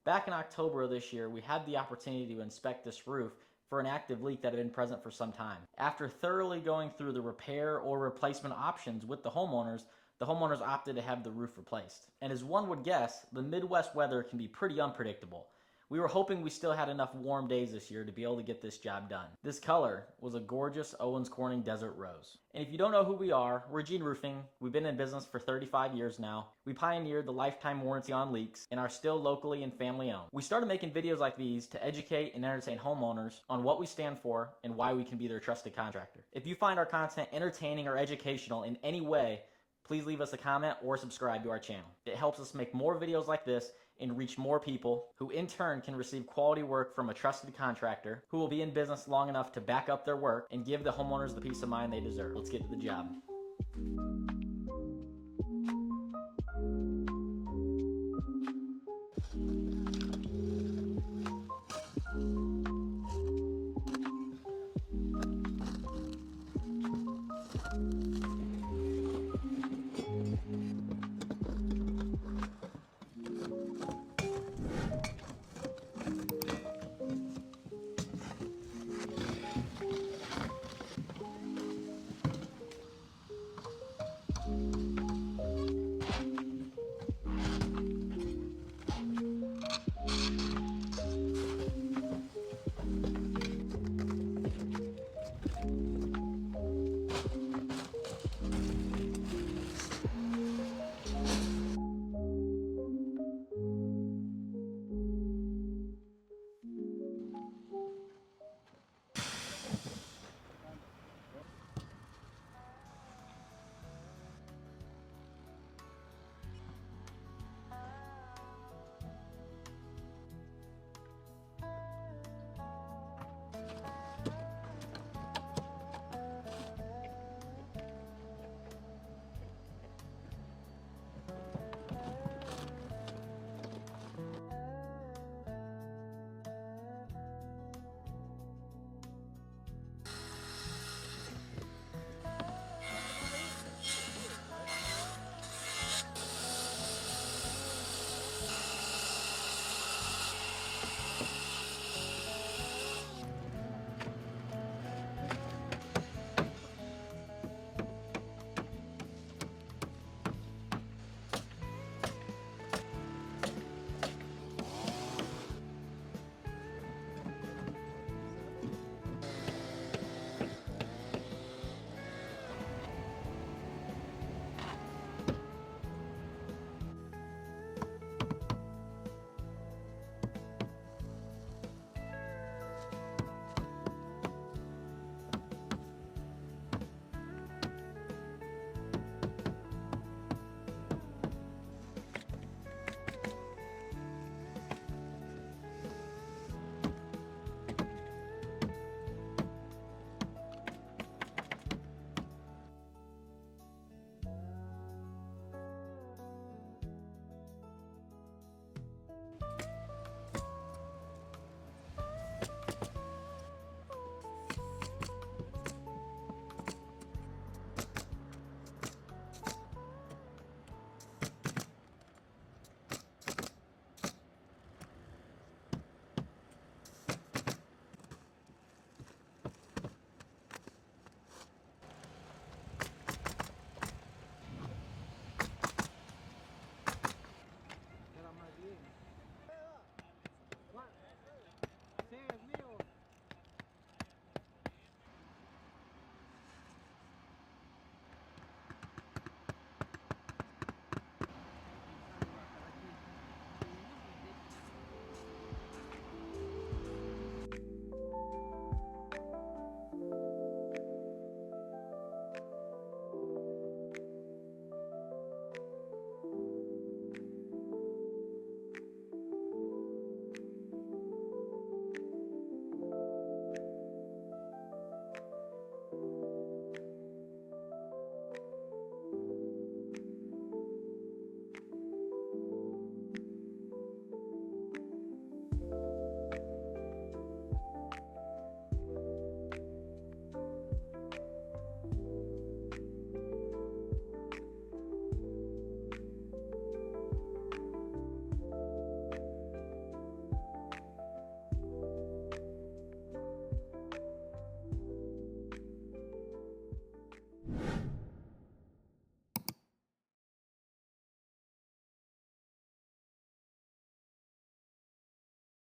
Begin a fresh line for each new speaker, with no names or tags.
Back in October of this year, we had the opportunity to inspect this roof for an active leak that had been present for some time. After thoroughly going through the repair or replacement options with the homeowners opted to have the roof replaced. And as one would guess, the Midwest weather can be pretty unpredictable. We were hoping we still had enough warm days this year to be able to get this job done. This color was a gorgeous Owens Corning Desert Rose. And if you don't know who we are, we're Gene Roofing. We've been in business for 35 years now. We pioneered the lifetime warranty on leaks and are still locally and family owned. We started making videos like these to educate and entertain homeowners on what we stand for and why we can be their trusted contractor. If you find our content entertaining or educational in any way, please leave us a comment or subscribe to our channel. It helps us make more videos like this and reach more people who in turn can receive quality work from a trusted contractor who will be in business long enough to back up their work and give the homeowners the peace of mind they deserve. Let's get to the job.